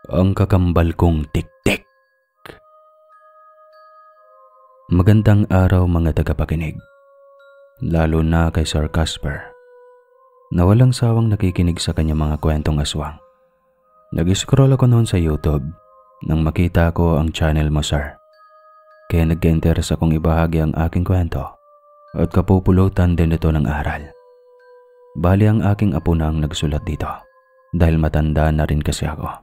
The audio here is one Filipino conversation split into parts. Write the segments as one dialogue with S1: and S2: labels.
S1: Ang kakambal kong tiktik. Magandang araw mga tagapakinig, lalo na kay Sir Casper, na walang sawang nakikinig sa kanyang mga kwentong aswang. Nag-scroll ako noon sa YouTube nang makita ko ang channel mo, Sir. Kaya nag-interest akong ibahagi ang aking kwento at kapupulutan din ito ng aral. Bali ang aking apo na ang nagsulat dito dahil matanda na rin kasi ako.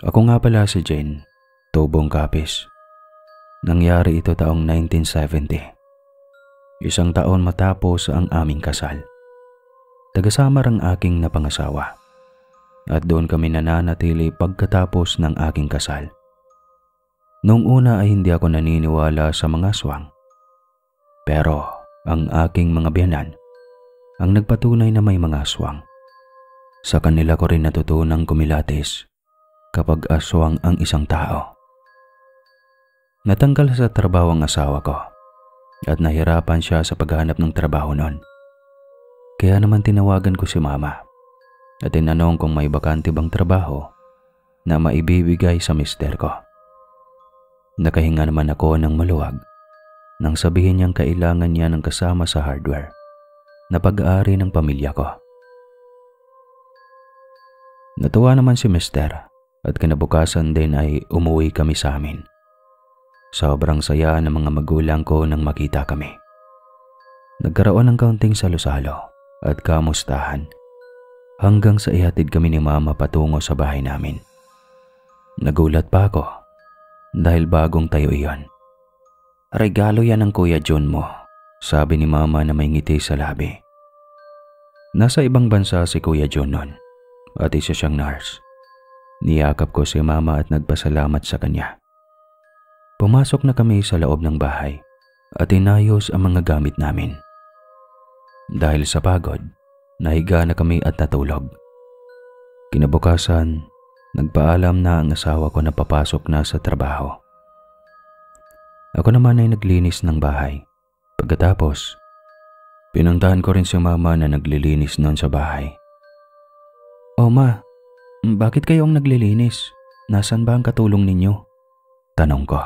S1: Ako nga pala si Jane, Tubong Kapis. Nangyari ito taong 1970. Isang taon matapos ang aming kasal. Taga-Samar ang aking napangasawa. At doon kami nananatili pagkatapos ng aking kasal. Noong una ay hindi ako naniniwala sa mga aswang. Pero ang aking mga biyanan ang nagpatunay na may mga aswang. Sa kanila ko rin natutunang kumilatis kapag aswang ang isang tao. Natanggal sa trabaho ang asawa ko at nahirapan siya sa paghahanap ng trabaho noon. Kaya naman tinawagan ko si Mama at tinanong kung may bakante bang trabaho na maibibigay sa mister ko. Nakahinga naman ako ng maluwag nang sabihin niyang kailangan niya ng kasama sa hardware na pag-aari ng pamilya ko. Natuwa naman si mister at kinabukasan din ay umuwi kami sa amin. Sobrang saya ng mga magulang ko nang makita kami. Nagkaroon ng kaunting salo-salo at kamustahan hanggang sa ihatid kami ni Mama patungo sa bahay namin. Nagulat pa ako dahil bagong tayo iyon. Regalo yan ng Kuya John mo, sabi ni Mama na may ngiti sa labi. Nasa ibang bansa si Kuya John noon at isa siyang nurse. Niyakap ko si Mama at nagpasalamat sa kanya. Pumasok na kami sa loob ng bahay at inayos ang mga gamit namin. Dahil sa pagod, nahiga na kami at natulog. Kinabukasan, nagpaalam na ang asawa ko na papasok na sa trabaho. Ako naman ay naglinis ng bahay. Pagkatapos, pinuntahan ko rin si Mama na naglilinis noon sa bahay. "O Ma, bakit kayo ang naglilinis? Nasaan ba ang katulong ninyo?" tanong ko.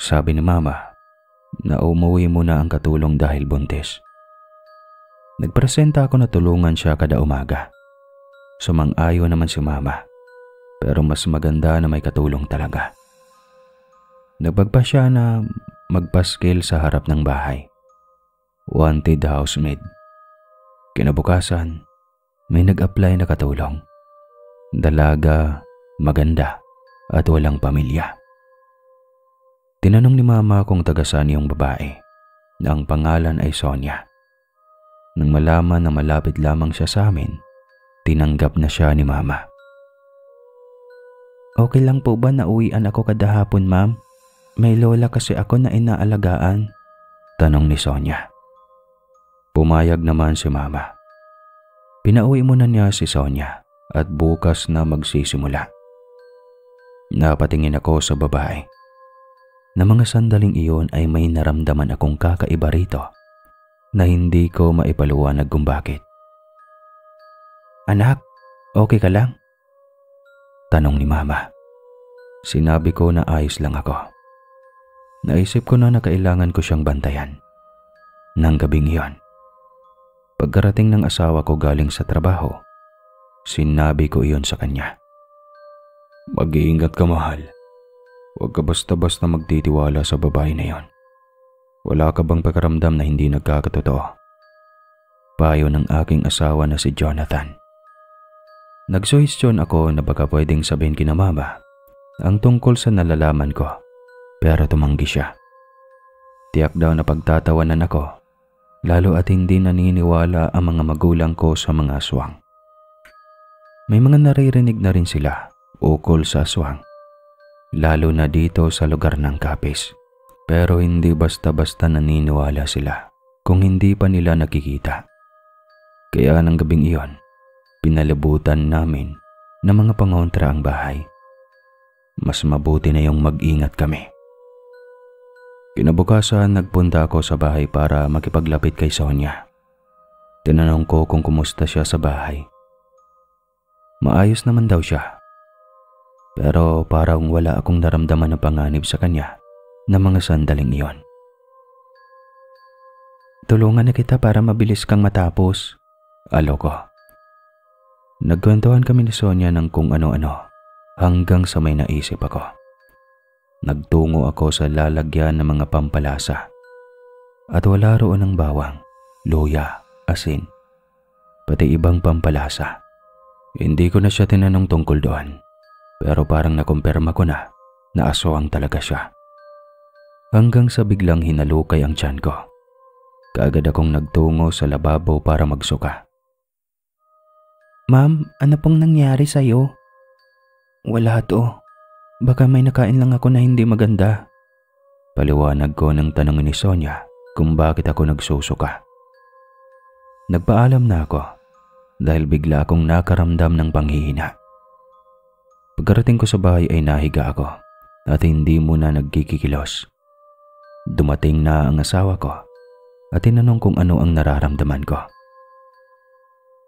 S1: Sabi ni Mama na umuwi muna ang katulong dahil buntis. Nagpresenta ako na tulungan siya kada umaga. Sumang-ayon naman si Mama, pero mas maganda na may katulong talaga. Nagpagpa siya na magpaskil sa harap ng bahay. Wanted housemaid. Kinabukasan, may nag-apply na katulong. Dalaga, maganda, at walang pamilya. Tinanong ni Mama kung taga-saan yung babae. Ang pangalan ay Sonia. Nang malaman na malapit lamang siya sa amin, tinanggap na siya ni Mama. "Okay lang po ba na uwian ako kada hapon, Ma'am? May lola kasi ako na inaalagaan," tanong ni Sonia. Pumayag naman si Mama. Pinauwi muna niya si Sonia at bukas na magsisimula. Napatingin ako sa babae. Na mga sandaling iyon ay may naramdaman akong kakaiba rito na hindi ko maipaliwanag kung bakit. "Anak, okay ka lang?" tanong ni Mama. Sinabi ko na ayos lang ako. Naisip ko na kailangan ko siyang bantayan. Nang gabing iyon, pagkarating ng asawa ko galing sa trabaho, sinabi ko iyon sa kanya. "Mag-iingat ka, mahal. Huwag ka basta-basta magtitiwala sa babae na yon. Wala ka bang pakiramdam na hindi nagkakatotoo?" Payo ng aking asawa na si Jonathan. Nagsuhestyon ako na baka pwedeng sabihin kina Mama ang tungkol sa nalalaman ko, pero tumanggi siya. Tiyak daw na pagtatawanan ako, lalo at hindi naniniwala ang mga magulang ko sa mga aswang. May mga naririnig na rin sila ukol sa aswang, lalo na dito sa lugar ng Kapis. Pero hindi basta-basta naniniwala sila kung hindi pa nila nakikita. Kaya ng gabing iyon, pinalibutan namin ng mga pangontra ang bahay. Mas mabuti na yung mag-ingat kami. Kinabukasan, nagpunta ako sa bahay para makipaglapit kay Sonia. Tinanong ko kung kumusta siya sa bahay. Maayos naman daw siya. Pero parang wala akong naramdaman na panganib sa kanya na mga sandaling iyon. Tulungan na kita para mabilis kang matapos. Alo ko. Nagkwentuhan kami ni Sonia ng kung ano-ano hanggang sa may naisip ako. Nagtungo ako sa lalagyan ng mga pampalasa at wala roon ng bawang, luya, asin, pati ibang pampalasa. Hindi ko na siya tinanong tungkol doon, pero parang nakumpirma ko na aswang talaga siya. Hanggang sa biglang hinalukay ang tiyan ko. Kaagad akong nagtungo sa lababo para magsuka. Ma'am, ano pong nangyari sa'yo? Wala to. Baka may nakain lang ako na hindi maganda. Paliwanag ko ng tanongin ni Sonia kung bakit ako nagsusuka. Nagpaalam na ako dahil bigla akong nakaramdam ng panghihina. Pagkarating ko sa bahay ay nahiga ako at hindi muna nagkikikilos. Dumating na ang asawa ko at tinanong kung ano ang nararamdaman ko.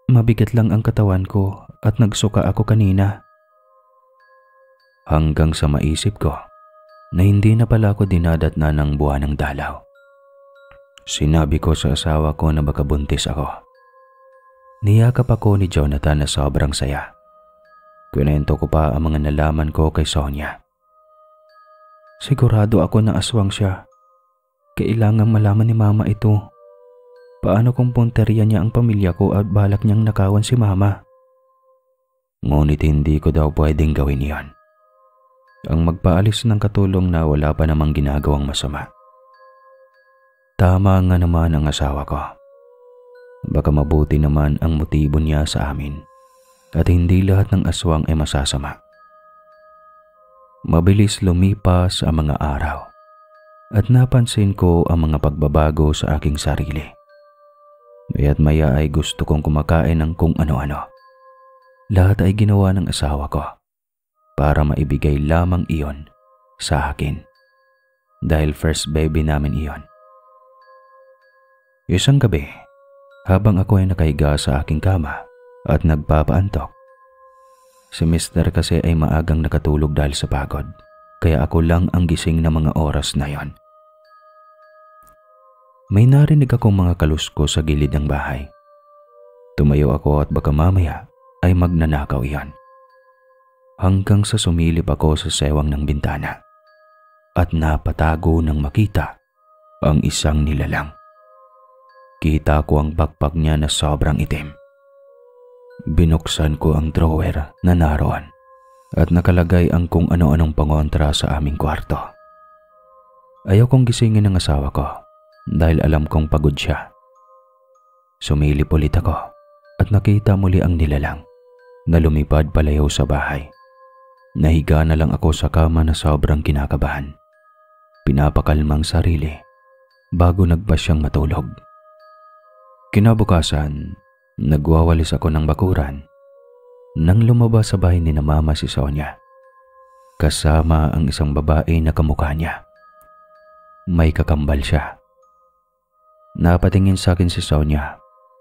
S1: Mabigat lang ang katawan ko at nagsuka ako kanina. Hanggang sa maisip ko na hindi na pala ako dinadatna ng buwan ng dalaw. Sinabi ko sa asawa ko na baka buntis ako. Niyakap ako ni Jonathan na sobrang saya. Kwento ko pa ang mga nalaman ko kay Sonia. Sigurado ako na aswang siya. Kailangang malaman ni Mama ito. Paano kung punteriya niya ang pamilya ko at balak niyang nakawan si Mama? Ngunit hindi ko daw pwedeng gawin iyon. Ang magpaalis ng katulong na wala pa namang ginagawang masama. Tama nga naman ang asawa ko. Baka mabuti naman ang motibo niya sa amin at hindi lahat ng aswang ay masasama. Mabilis lumipas ang mga araw at napansin ko ang mga pagbabago sa aking sarili. Maya't maya ay gusto kong kumakain ng kung ano-ano. Lahat ay ginawa ng asawa ko para maibigay lamang iyon sa akin dahil first baby namin iyon. Isang gabi, habang ako ay nakahiga sa aking kama at nagpapaantok, si Mr. kasi ay maagang nakatulog dahil sa pagod, kaya ako lang ang gising na mga oras na yon. May narinig akong mga kaluskos sa gilid ng bahay. Tumayo ako at baka mamaya ay magnanakaw iyan. Hanggang sa sumilip ako sa sewang ng bintana at napatago nang makita ang isang nilalang. Kita ko ang backpack niya na sobrang itim. Binuksan ko ang drawer na naroon at nakalagay ang kung ano-anong pangontra sa aming kwarto. Ayaw kong gisingin ang asawa ko dahil alam kong pagod siya. Sumilip ulit ako at nakita muli ang nilalang na lumipad palayaw sa bahay. Nahiga na lang ako sa kama na sobrang kinakabahan. Pinapakalmang sarili bago nagpasyang matulog. Kinabukasan, nagwawalis ako ng bakuran nang lumabas sa bahay ni na Mama si Sonia. Kasama ang isang babae na kamukha niya. May kakambal siya. Napatingin sa akin si Sonia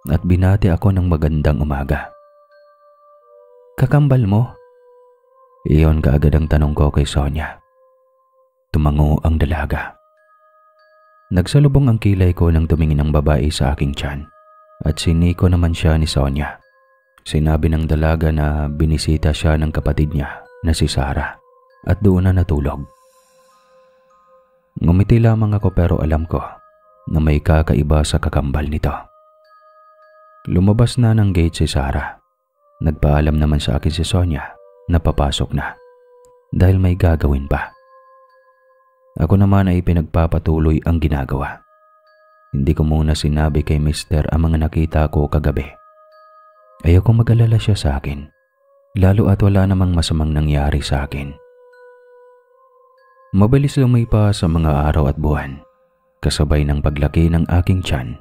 S1: at binati ako ng magandang umaga. Kakambal mo? Iyon kaagad ang tanong ko kay Sonia. Tumango ang dalaga. Nagsalubong ang kilay ko nang tumingin ang babae sa aking tiyan at siniko naman siya ni Sonia. Sinabi ng dalaga na binisita siya ng kapatid niya na si Sarah at doon na natulog. Ngumiti lamang ako pero alam ko na may kakaiba sa kakambal nito. Lumabas na ng gate si Sarah. Nagpaalam naman sa akin si Sonia na papasok na dahil may gagawin pa. Ako naman ay pinagpapatuloy ang ginagawa. Hindi ko muna sinabi kay Mr. ang mga nakita ko kagabi. Ayaw kong mag-alala siya sa akin, lalo at wala namang masamang nangyari sa akin. Mabilis lumipas sa mga araw at buwan, kasabay ng paglaki ng aking tiyan,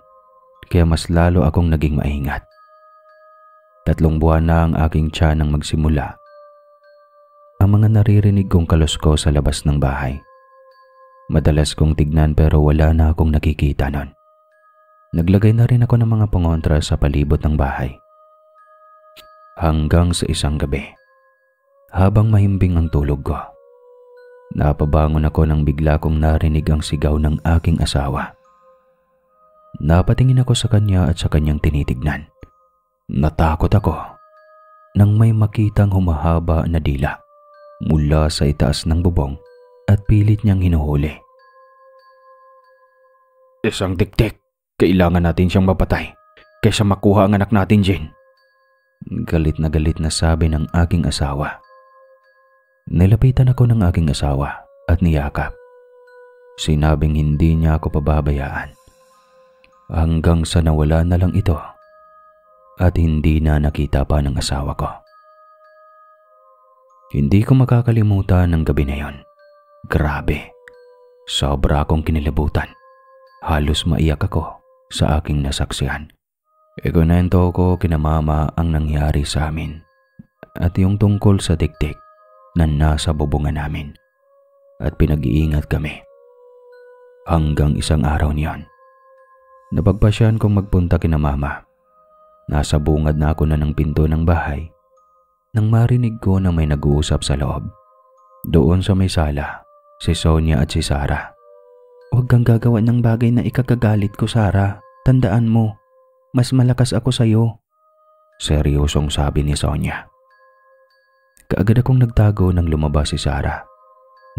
S1: kaya mas lalo akong naging maingat. 3 buwan na ang aking tiyan nang magsimula ang mga naririnig kong kalusko sa labas ng bahay. Madalas kong tignan pero wala na akong nakikita nun. Naglagay na rin ako ng mga pangontra sa palibot ng bahay. Hanggang sa isang gabi, habang mahimbing ang tulog ko, napabangon ako nang bigla kong narinig ang sigaw ng aking asawa. Napatingin ako sa kanya at sa kanyang tinitignan. Natakot ako nang may makitang humahaba na dila mula sa itaas ng bubong at pilit niyang hinuhuli. Isang tiktik, kailangan natin siyang mapatay kaysa makuha ang anak natin, Jane. Galit na sabi ng aking asawa. Nilapitan ako ng aking asawa at niyakap. Sinabing hindi niya ako pababayaan hanggang sa nawala na lang ito at hindi na nakita pa ng asawa ko. Hindi ko makakalimutan ng gabi na yon. Grabe, sobra akong kinilabutan. Halos maiyak ako sa aking nasaksihan. Ikunento ko kina mama ang nangyari sa amin at yung tungkol sa tiktik na nasa bubungan namin at pinag-iingat kami. Hanggang isang araw niyon, napagpasyan kong magpunta kina mama. Nasa bungad na ako na ng pinto ng bahay nang marinig ko na may nag-uusap sa loob. Doon sa may sala, si Sonia at si Sarah. Huwag kang gagawa ng bagay na ikakagalit ko, Sarah. Tandaan mo, mas malakas ako sa'yo. Seryosong sabi ni Sonia. Kaagad akong nagtago nang lumabas si Sarah.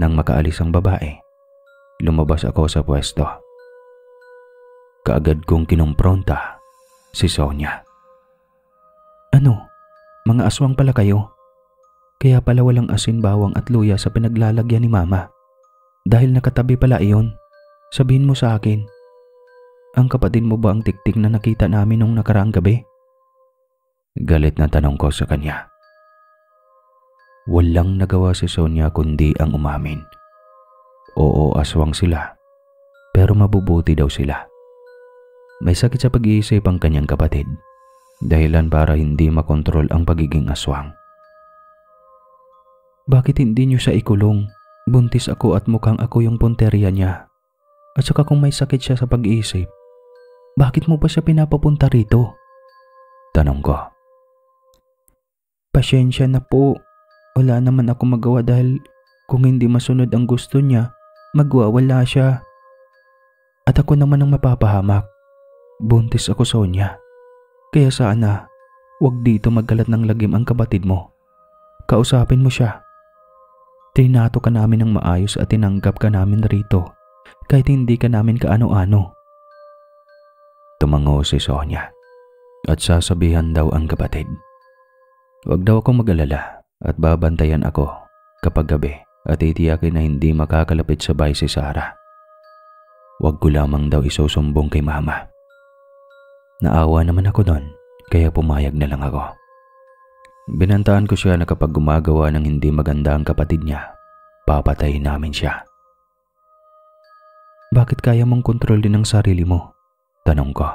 S1: Nang makaalis ang babae, lumabas ako sa pwesto. Kaagad kong kinumpronta si Sonia. Ano? Mga aswang pala kayo? Kaya pala walang asin, bawang at luya sa pinaglalagyan ni Mama. Dahil nakatabi pala iyon. Sabihin mo sa akin, ang kapatid mo ba ang tiktik na nakita namin nung nakaraang gabi? Galit na tanong ko sa kanya. Walang nagawa si Sonia kundi ang umamin. Oo, aswang sila, pero mabubuti daw sila. May sakit sa pag-iisip ang kanyang kapatid, dahilan para hindi makontrol ang pagiging aswang. Bakit hindi niyo siya ikulong? Buntis ako at mukhang ako yung punteriya niya. At saka kung may sakit siya sa pag-iisip, bakit mo pa siya pinapapunta rito? Tanong ko. Pasyensya na po. Wala naman ako magawa dahil kung hindi masunod ang gusto niya, magwawala siya. At ako naman ang mapapahamak. Buntis ako, Sonia. Kaya sana, wag dito magkalat ng lagim ang kapatid mo. Kausapin mo siya. Trinato ka namin ng maayos at tinanggap ka namin rito. Kahit hindi ka namin kaano-ano. Tumango si Sonia at sasabihan daw ang kapatid. Huwag daw akong mag-alala at babantayan ako kapag gabi at itiyakin na hindi makakalapit sa bahay si Sarah. Huwag ko lamang daw isusumbong kay Mama. Naawa naman ako doon kaya pumayag na lang ako. Binantaan ko siya na kapag gumagawa ng hindi maganda ang kapatid niya, papatayin namin siya. Bakit kaya mong kontrolin ang sarili mo? Tanong ko.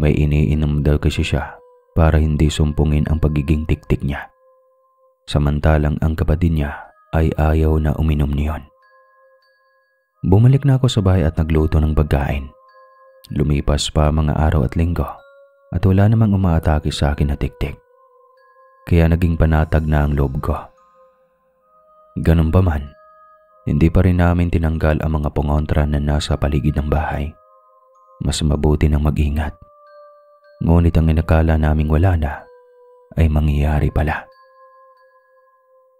S1: May iniinom daw kasi siya para hindi sumpungin ang pagiging tiktik niya. Samantalang ang kapatid niya ay ayaw na uminom niyon. Bumalik na ako sa bahay at nagluto ng pagkain. Lumipas pa mga araw at linggo at wala namang umaatake sa akin na tiktik. Kaya naging panatag na ang loob ko. Ganun pa man, hindi pa rin namin tinanggal ang mga pungontra na nasa paligid ng bahay. Mas mabuti nang mag-ingat. Ngunit ang inakala naming wala na ay mangyayari pala.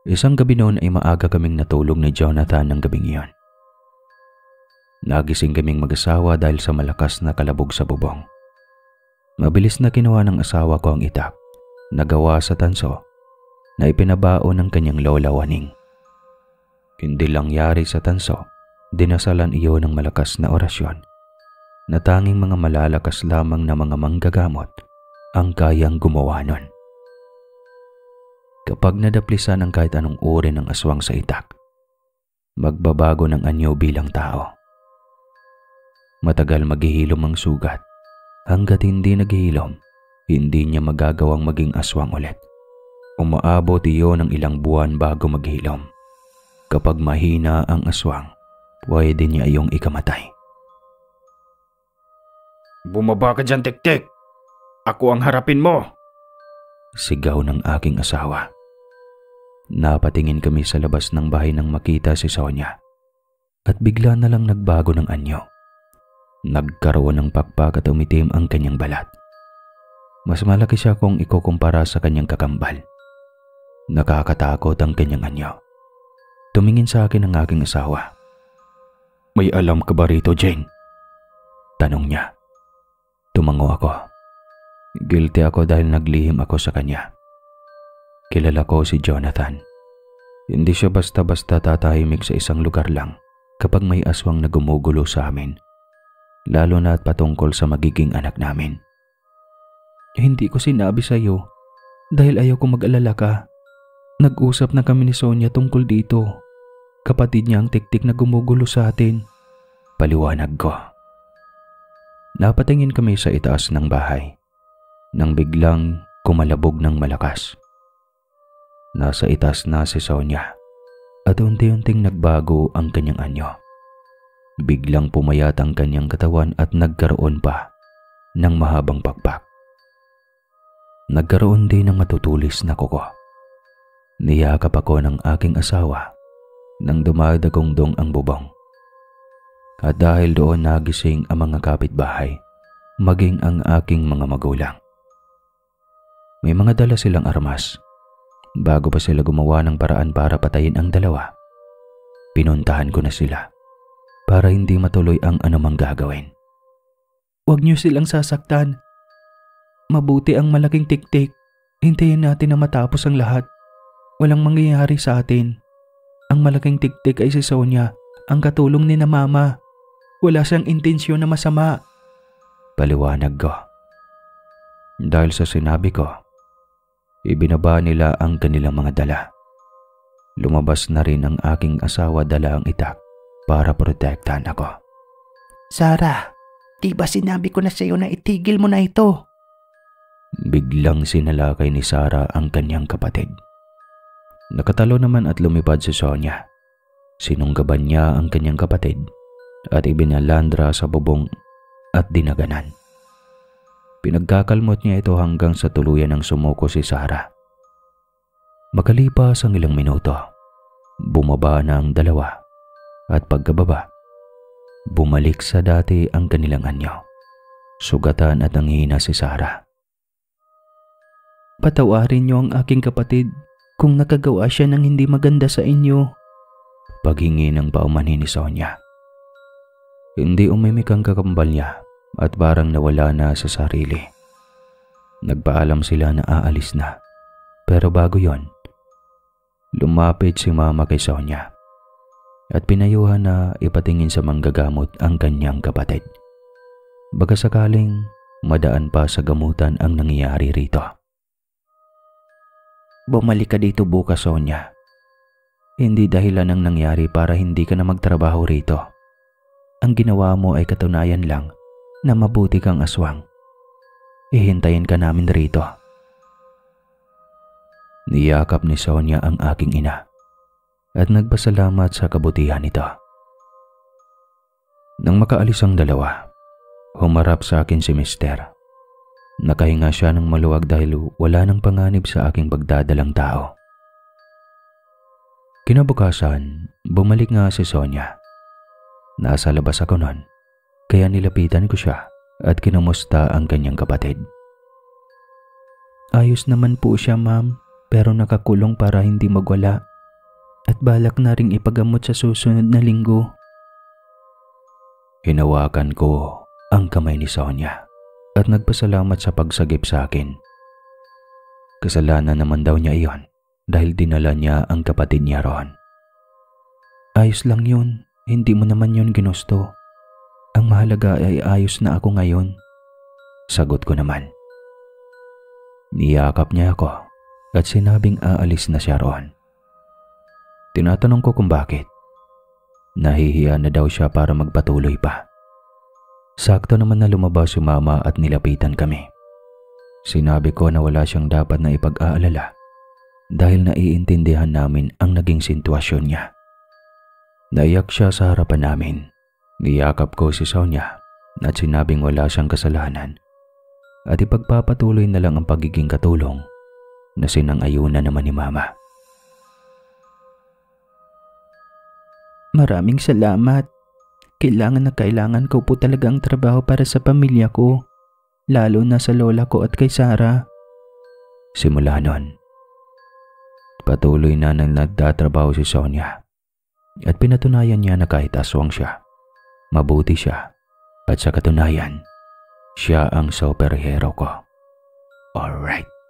S1: Isang gabi noon ay maaga kaming natulog ni Jonathan ng gabing iyon. Nagising kaming mag-asawa dahil sa malakas na kalabog sa bubong. Mabilis na kinuha ng asawa ko ang itak na gawa sa tanso na ipinabao ng kanyang lola Waning. Hindi lang yari sa tanso, dinasalan iyon ng malakas na orasyon na tanging mga malalakas lamang na mga manggagamot ang kayang gumawa nun. Kapag nadaplisan ang kahit anong uri ng aswang sa itak, magbabago ng anyo bilang tao. Matagal maghihilom ang sugat. Hanggat hindi naghihilom, hindi niya magagawang maging aswang ulit. Umaabot iyon ng ilang buwan bago maghilom. Kapag mahina ang aswang, pwede niya iyong ikamatay.
S2: Bumaba ka dyan, tiktik! Ako ang harapin mo!
S1: Sigaw ng aking asawa. Napatingin kami sa labas ng bahay nang makita si Sonia at bigla na lang nagbago ng anyo. Nagkaroon ng pakpak at umitim ang kanyang balat. Mas malaki siya kung ikukumpara sa kanyang kakambal. Nakakatakot ang kanyang anyo. Tumingin sa akin ang aking asawa. "May alam ka ba rito, Jane?" Tanong niya. Tumango ako. Guilty ako dahil naglihim ako sa kanya. Kilala ko si Jonathan. Hindi siya basta-basta tatahimik sa isang lugar lang kapag may aswang na gumugulo sa amin, lalo na at patungkol sa magiging anak namin. "Hindi ko sinabi sa iyo dahil ayaw ko mag-alala ka. Nag-usap na kami ni Sonia tungkol dito. Kapatid niya ang tiktik na gumugulo sa atin." Paliwanag ko. Napatingin kami sa itaas ng bahay nang biglang kumalabog ng malakas. Nasa itaas na si Sonia at unti-unting nagbago ang kanyang anyo. Biglang pumayat ang kanyang katawan at nagkaroon pa ng mahabang pakpak. Nagkaroon din ng matutulis na kuko. Niyakap ako ng aking asawa nang dumadagongdong ang bubong. At dahil doon nagising ang mga kapitbahay, maging ang aking mga magulang. May mga dala silang armas. Bago pa sila gumawa ng paraan para patayin ang dalawa, pinuntahan ko na sila para hindi matuloy ang anumang gagawin. "Huwag niyo silang sasaktan. Mabuti ang malaking tiktik. Hintayin natin na matapos ang lahat. Walang mangyayari sa atin. Ang malaking tiktik ay si Sonia, ang katulong ni na Mama. Wala siyang intensyon na masama." Paliwanag ko. Dahil sa sinabi ko, ibinaba nila ang kanilang mga dala. Lumabas na rin ang aking asawa, dala ang itak para protektahan ako.
S2: "Sarah, di ba sinabi ko na sa iyo na itigil mo na ito?"
S1: Biglang sinalakay ni Sarah ang kanyang kapatid. Nakatalo naman at lumipad si Sonia. Sinunggaban niya ang kanyang kapatid at ibinalandra sa bubong at dinaganan. Pinagkakalmot niya ito hanggang sa tuluyan ng sumuko si Sarah. Makalipas ang ilang minuto, bumaba na ang dalawa at pagkababa, bumalik sa dati ang kanilang anyo. Sugatan at nanghina si Sarah. "Patawarin niyo ang aking kapatid kung nakagawa siya ng hindi maganda sa inyo." Paghingi ng paumanhin ni Sonia. Hindi umimik ang kakambal niya at parang nawala na sa sarili. Nagpaalam sila na aalis na. Pero bago yon, lumapit si Mama kay Sonia at pinayuhan na ipatingin sa manggagamot ang kanyang kapatid. Baka sakaling madaan pa sa gamutan ang nangyayari rito. "Bumalik ka dito bukas, Sonia. Hindi dahilan ang nangyari para hindi ka na magtrabaho rito. Ang ginawa mo ay katunayan lang na mabuti kang aswang. Ihintayin ka namin rito." Niyakap ni Sonia ang aking ina at nagpasalamat sa kabutihan nito. Nang makaalis ang dalawa, humarap sa akin si Mister. Nakahinga siya ng maluwag dahil wala nang panganib sa aking pagdadalang tao. Kinabukasan, bumalik nga si Sonia. Nasa labas ako noon, kaya nilapitan ko siya at kinumusta ang kanyang kapatid. "Ayos naman po siya, Ma'am, pero nakakulong para hindi magwala at balak na ring ipagamot sa susunod na linggo." Hinawakan ko ang kamay ni Sonia at nagpasalamat sa pagsagip sa akin. Kasalanan naman daw niya iyon dahil dinala niya ang kapatid niya roon. "Ayos lang yun, hindi mo naman yun ginusto. Ang mahalaga ay ayos na ako ngayon." Sagot ko naman. Niyakap niya ako at sinabing aalis na siya roon. Tinatanong ko kung bakit. Nahihiya na daw siya para magpatuloy pa. Sakto naman na lumabas si Mama at nilapitan kami. Sinabi ko na wala siyang dapat na ipag-aalala dahil naiintindihan namin ang naging sitwasyon niya. Naiyak siya sa harapan namin. Niyakap ko si Sonia at sinabing wala siyang kasalanan at ipagpapatuloy na lang ang pagiging katulong na sinang-ayunan naman ni Mama.
S2: Maraming salamat. Kailangan ko po talagang trabaho para sa pamilya ko, lalo na sa lola ko at kay Sarah.
S1: Simula nun, patuloy na nagtatrabaho si Sonia at pinatunayan niya na kahit aswang siya, mabuti siya at sa katunayan, siya ang superhero ko. Alright.